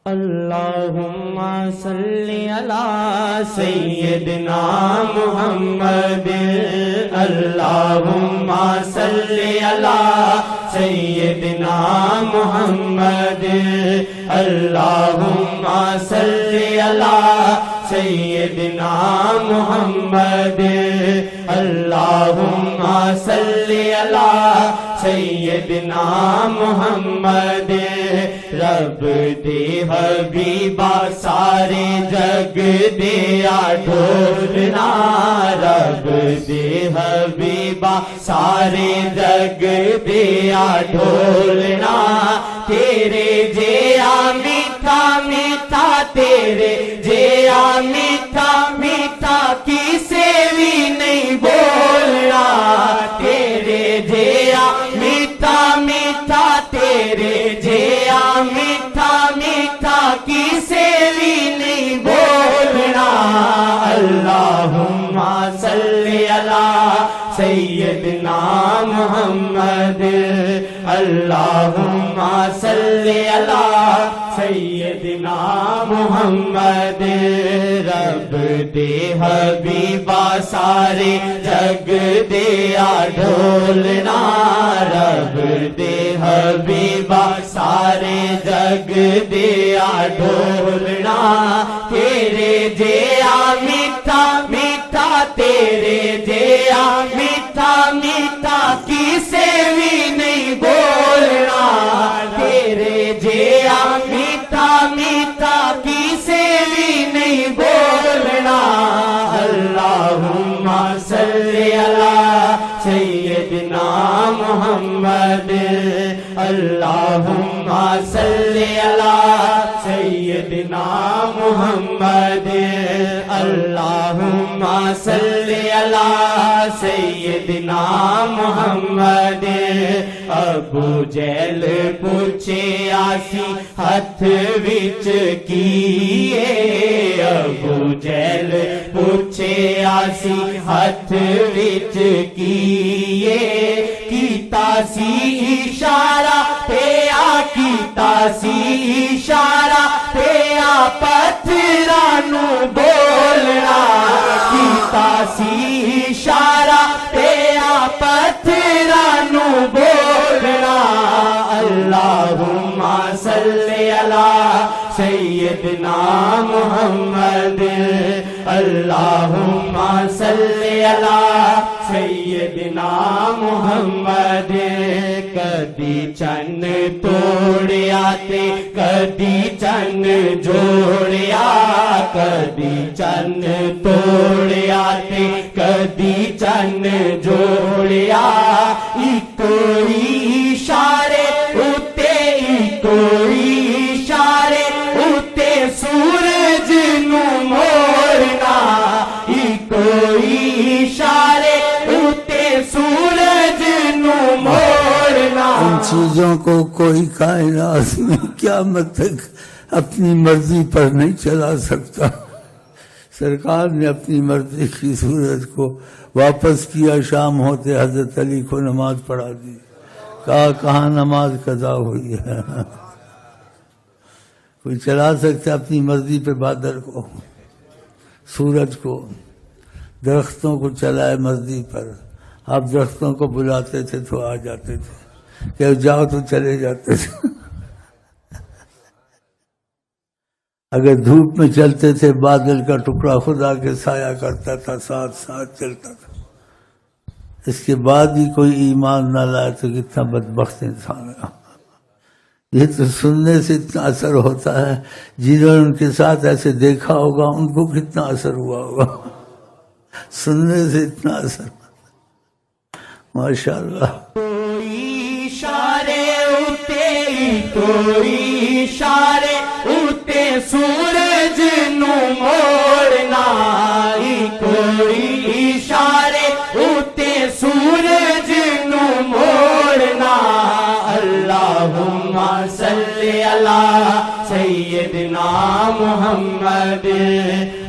اللہم صلی علی سیدنا محمد اللہم صلی علی سیدنا محمد اللہم صلی علی سیدنا محمد اللہم صلی علی سیدنا محمد رب دے حبیبا سارے جگ دیا ڈھولنا رب دے حبیبا سارے جگ دیا ڈھولنا تیرے جیا میٹھا میٹھا تیرے جیا میٹھا میٹھا کسے بھی نہیں بولنا تیرے جیا میٹھا میٹھا تیرے جیا میٹھا میٹھا کسے بھی نہیں بولنا اللہم صلی علی سیدنا محمد اللہم صلی علی سیدنا محمد رب دے حبیبا سارے جگ دیا ڈھولنا رب دے حبیبا سارے جگ دیا ڈھولنا تیرے جیا میٹھا میٹھا تیرے جیا میٹھا میٹھا کسے بھی نہیں بولنا تیرے جیا میٹھا میٹھا کسے بھی نہیں بولنا اللہم صلی علی سیدنا محمد اللہم صلی علی سیدنا محمد اللہم صلی علی سیدنا محمد ابو جہل پوچھے آسی ہاتھ وچ کیے ابو جہل پوچھے آسی ہاتھ وچ کیے کیتا سی اشارہ پیا کیتا سی اشارہ پیا پتھرانو بولنا کیتا سی اشارہ پیا پتھرانو بولنا اللہم صلی علی سیدنا محمد اللہم صلی علی سیدنا محمد کدی چن توڑیا تے کدی چن جوڑیا کدی چن توڑیا تے کدی چن جوڑیا کوئی اشارے اتے کوئی اشارے اتے سورج نو موڑنا کوئی اشارے اتے سورج نو موڑنا ان چیزوں کو کوئی کائنات میں قیامت تک اپنی مرضی پر نہیں چلا سکتا سرکار نے اپنی مرضی کی صورت کو واپس کیا شام ہوتے حضرت علی کو نماز پڑھا دی کہا کہاں نماز قضا ہوئی ہے کوئی چلا سکتا اپنی مرضی پہ بادل کو سورج کو درختوں کو چلائے مرضی پر آپ درختوں کو بلاتے تھے تو آ جاتے تھے کہ جاؤ تو چلے جاتے تھے اگر دھوپ میں چلتے تھے بادل کا ٹکڑا خدا کے سایہ کرتا تھا ساتھ ساتھ چلتا تھا اس کے بعد بھی کوئی ایمان نہ لائے تو کتنا بدبخت انسان ہے یہ تو سننے سے اتنا اثر ہوتا ہے جنہوں نے ان کے ساتھ ایسے دیکھا ہوگا ان کو کتنا اثر ہوا ہوگا سننے سے اتنا اثر ماشاءاللہ کوئی اشارے اتے کوئی اشارے اتے سورج نو موڑنا کوئی اشارے اتے سورج نو موڑنا اللہم صلی علی سیدنا محمد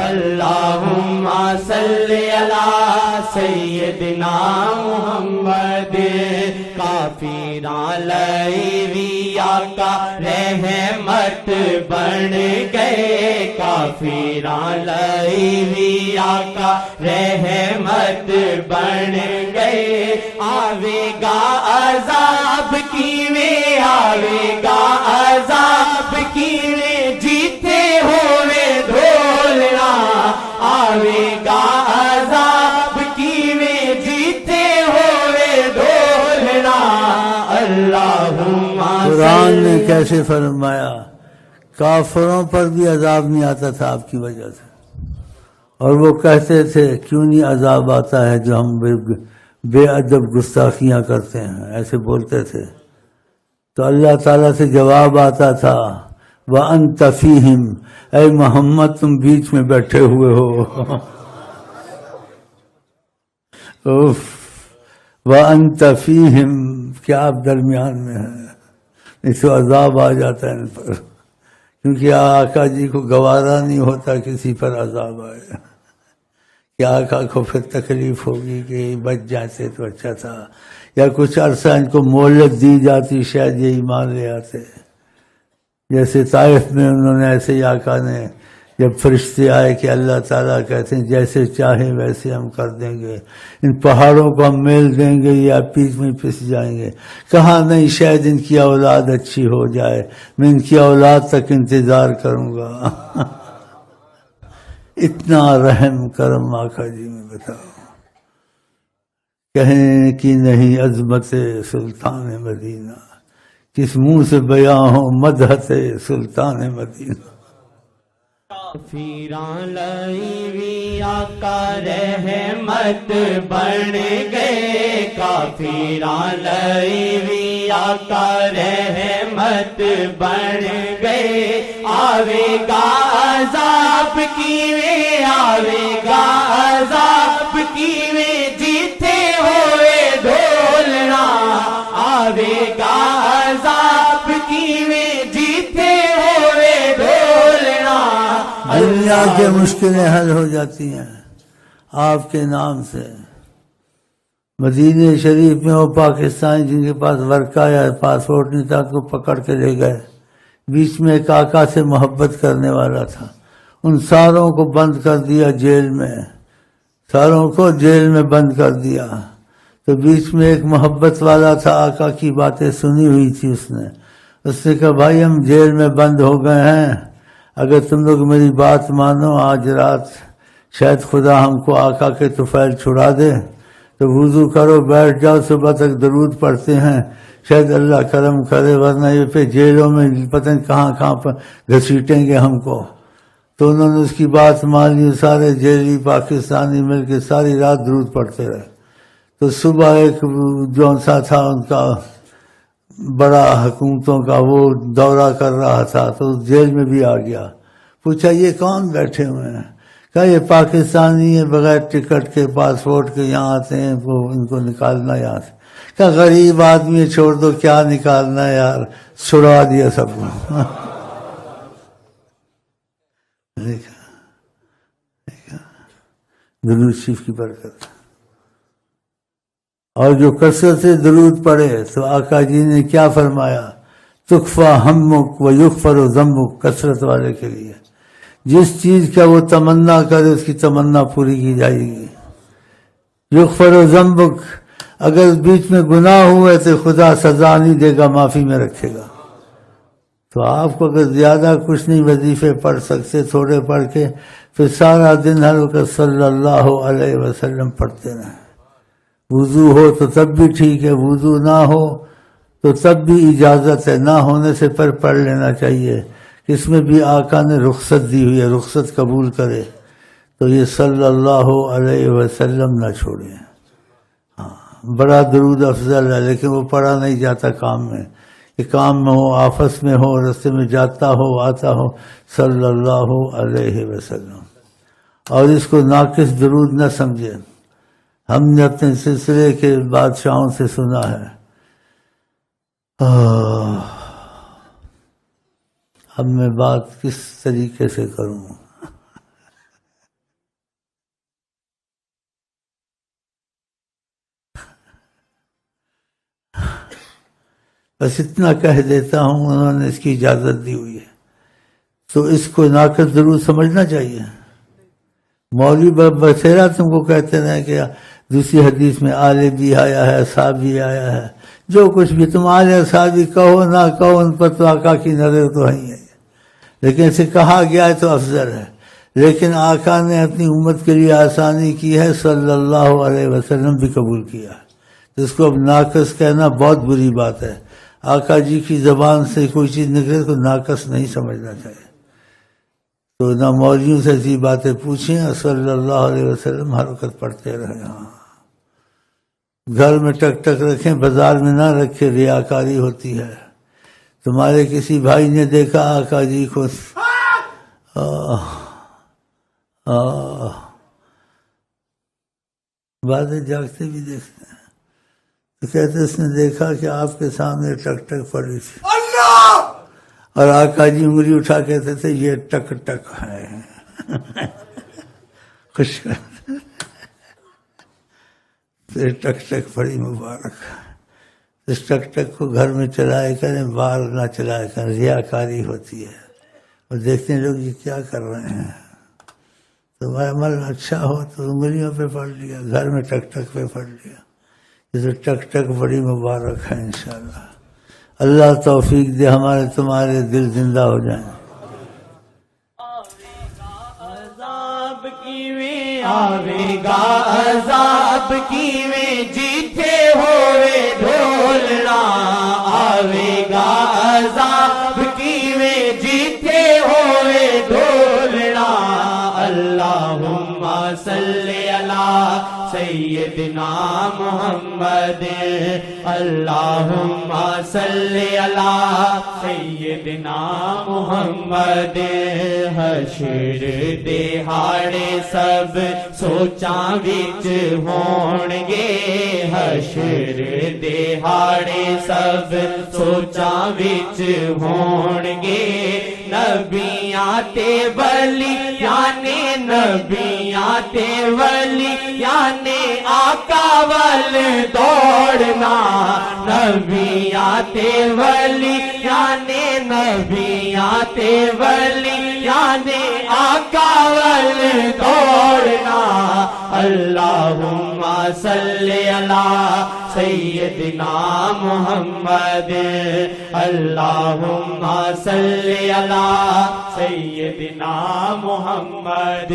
اللہم صلی علی سیدنا محمد کافران لئی آقا رحمت بن گئے کافراں لئی آقا رحمت بن گئے آوے گا عذاب کیویں آوے گا عذاب کیویں جیتے ہوئے ڈھولنا آوے گا عذاب کیویں جیتے ہوئے ڈھولنا اللہم قرآن نے کیسے فرمایا کافروں پر بھی عذاب نہیں آتا تھا آپ کی وجہ سے، اور وہ کہتے تھے کیوں نہیں عذاب آتا ہے جو ہم بے ادب گستاخیاں کرتے ہیں، ایسے بولتے تھے، تو اللہ تعالیٰ سے جواب آتا تھا وَأَنْتَ فِيهِمْ، اے محمد تم بیچ میں بیٹھے ہوئے ہو، وَأَنْتَ فِيهِمْ، کیا آپ درمیان میں ہیں، اس کو عذاب آ جاتا ہے ان پر، کیونکہ آقا جی کو گوارا نہیں ہوتا کسی پر عذاب آئے، کہ آقا کو پھر تکلیف ہوگی کہ بچ جاتے تو اچھا تھا، یا کچھ عرصہ ان کو مہلت دی جاتی شاید یہ ایمان لے آتے، جیسے طائف میں انہوں نے ایسے ہی آقا نے جب فرشتے آئے کہ اللہ تعالیٰ کہتے ہیں جیسے چاہیں ویسے ہم کر دیں گے، ان پہاڑوں کو ہم میل دیں گے یا پیچ میں پس جائیں گے، کہا نہیں شاید ان کی اولاد اچھی ہو جائے، میں ان کی اولاد تک انتظار کروں گا۔ اتنا رحم کرم آقا جی میں بتاؤ، کہنے کی نہیں عظمت سلطان مدینہ، کس منہ سے بیاں ہو مدحت سلطان مدینہ۔ کافراں لئی آقا رحمت بن گئے کافراں لئی آقا رحمت بن گئے آوے گا عذاب کیویں آوے گا عذاب کیویں جیتے ہوئے ڈھولنا آوے گا عذاب کیویں جیتے ہوئے ڈھولنا دنیا کے مشکلیں حل ہو جاتی ہیں آپ کے نام سے۔ مدینہ شریف میں وہ پاکستانی جن کے پاس ورقہ یا پاسپورٹ نہیں تھا کو پکڑ کے لے گئے، بیچ میں ایک آقا سے محبت کرنے والا تھا، ان ساروں کو بند کر دیا جیل میں، ساروں کو جیل میں بند کر دیا، تو بیچ میں ایک محبت والا تھا، آقا کی باتیں سنی ہوئی تھی اس نے کہا بھائی ہم جیل میں بند ہو گئے ہیں، اگر تم لوگ میری بات مانو آج رات شاید خدا ہم کو آقا کے طفیل چھڑا دے، تو وضو کرو بیٹھ جاؤ، صبح تک درود پڑھتے ہیں شاید اللہ کرم کرے، ورنہ یہ پہ جیلوں میں پتہ نہیں کہاں کہاں پر گھسیٹیں گے ہم کو۔ تو انہوں نے اس کی بات مان لی، سارے جیلی پاکستانی مل کے ساری رات درود پڑھتے رہے، تو صبح ایک جون سا تھا ان کا بڑا حکومتوں کا وہ دورہ کر رہا تھا، تو جیل میں بھی آ گیا، پوچھا یہ کون بیٹھے ہوئے ہیں؟ کہا یہ پاکستانی ہے، بغیر ٹکٹ کے پاسپورٹ کے یہاں آتے ہیں، ان کو نکالنا یہاں سے۔ کہا غریب آدمی چھوڑ دو، کیا نکالنا یار، چھڑوا دیا سب کو۔ درود شریف کی برکت، اور جو کثرت سے درود پڑھے تو آقا جی نے کیا فرمایا، تکفا ہمک و یغفر ذنبک، کثرت والے کے لیے جس چیز کا وہ تمنا کرے اس کی تمنا پوری کی جائے گی۔ یغفر ذنبک، اگر بیچ میں گناہ ہوئے تو خدا سزا نہیں دے گا، معافی میں رکھے گا۔ تو آپ کو اگر زیادہ کچھ نہیں وظیفے پڑھ سکتے، تھوڑے پڑھ کے پھر سارا دن ہر وقت صلی اللہ علیہ وسلم پڑھتے رہیں۔ وضو ہو تو تب بھی ٹھیک ہے، وضو نہ ہو تو تب بھی اجازت ہے، نہ ہونے سے پر پڑھ لینا چاہیے، اس میں بھی آقا نے رخصت دی ہوئی ہے، رخصت قبول کرے تو یہ صلی اللہ علیہ وسلم نہ چھوڑے۔ ہاں بڑا درود افضل ہے، لیکن وہ پڑھا نہیں جاتا کام میں، کہ کام میں ہو، آفس میں ہو، رستے میں جاتا ہو آتا ہو، صلی اللہ علیہ وسلم۔ اور اس کو ناقص درود نہ سمجھے، ہم نے اپنے سلسلے کے بادشاہوں سے سنا ہے۔ اب میں بات کس طریقے سے کروں؟ بس اتنا کہہ دیتا ہوں، انہوں نے اس کی اجازت دی ہوئی ہے، تو اس کو ناقص ضرور سمجھنا چاہیے۔ مولوی بسیرا تم کو کہتے ہیں کہ دوسری حدیث میں آل بھی آیا ہے، صحابی آیا ہے، جو کچھ بھی تم آل صحابی کہو نہ کہو، ان پر تو آقا کی نظر تو ہے ہی ہے، لیکن اسے کہا گیا ہے تو افضل ہے۔ لیکن آقا نے اپنی امت کے لیے آسانی کی ہے، صلی اللہ علیہ وسلم بھی قبول کیا ہے، تو اس کو اب ناقص کہنا بہت بری بات ہے۔ آقا جی کی زبان سے کوئی چیز نکلے تو ناقص نہیں سمجھنا چاہیے۔ تو نہ مولویوں سے ایسی باتیں پوچھیں، صلی اللہ علیہ وسلم ہر وقت پڑھتے رہے۔ ہاں، گھر میں ٹک ٹک رکھیں، بازار میں نہ رکھیں، ریاکاری ہوتی ہے۔ تمہارے کسی بھائی نے دیکھا آقا جی کو، بعض جاگتے بھی دیکھتے ہیں، تو کہتے اس نے دیکھا کہ آپ کے سامنے ٹک ٹک پڑی تھی، اور آقا جی انگلی اٹھا کہتے تھے یہ ٹک ٹک ہے، خوش ٹک ٹک پڑی مبارک۔ اس ٹک ٹک کو گھر میں چلائے کریں، باہر نہ چلائے کریں، ریاکاری ہوتی ہے، اور دیکھتے ہیں لوگ یہ کیا کر رہے ہیں۔ تمہارا عمل اچھا ہو تو انگلیوں پہ پڑھ لیا، گھر میں ٹک ٹک پہ پڑھ لیا، یہ تو ٹک ٹک بڑی مبارک ہے۔ انشاءاللہ اللہ توفیق دے، ہمارے تمہارے دل زندہ ہو جائیں۔ عذاب کیویں آوے گا، عذاب کیویں جیتے ہوئے ڈھولنا، آوے گا عذاب کیویں جیتے ہوئے ڈھولنا۔ اللہم صلی علی سیدنا محمد، اللہم صلی علی سیدنا محمد۔ حشر دہاڑے سب سوچاں وچ ہون گے، حشر دہاڑے سب سوچاں وچ ہون گے۔ نبیاں تے ولیاں نے، نبیاں تے ولیاں نے آقا ول دوڑنا، نبیاں تے ولیاں نے، نبیاں تے ولیاں نے آقا ول دوڑنا۔ اللہم صلی علی سیدنا محمد، اللہم صلی علی سیدنا محمد۔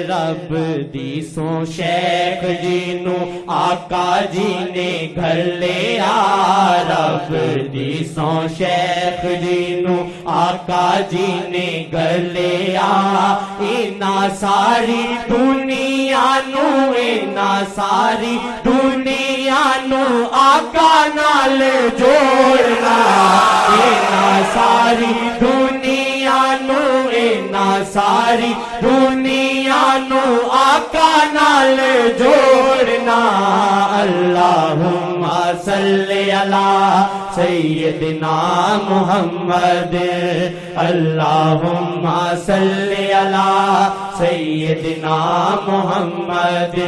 رب دی سو شیخ جی نو آقا جی نے گھر لیا، رب دی سو شیخ جی نو آقا جی نے گھر لیا۔ اینا ساری دنیا نو، اینا ساری دنیا نو آقا نال جوڑنا، اینا ساری دنیا نو، اینا ساری دنیا نو آقا نال جوڑنا۔ اللہم صلی علی سیدنا محمد، اللہم صلی علی سیدنا محمد۔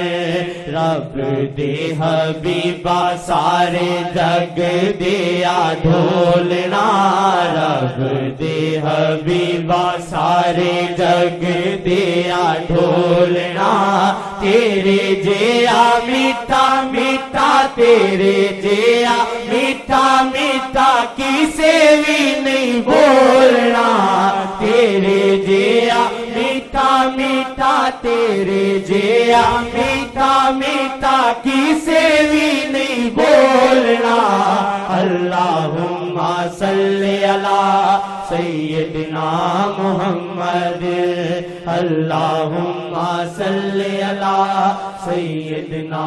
رب دے حبیبا سارے جگ دیا ڈھولنا، رب دے حبیبا سارے جگ دیا ڈھولنا۔ تیرے جیا میٹھا میٹھا، تیرے جیا میٹھا میٹھا کسے بھی نہیں بولنا، تیرے جیا میٹھا میٹھا، تیرے جیا میٹھا میٹھا کسے بھی نہیں بولنا۔ اللہم صلی علی سیدنا محمد، اللہم صلی علی سیدنا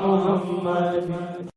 محمد۔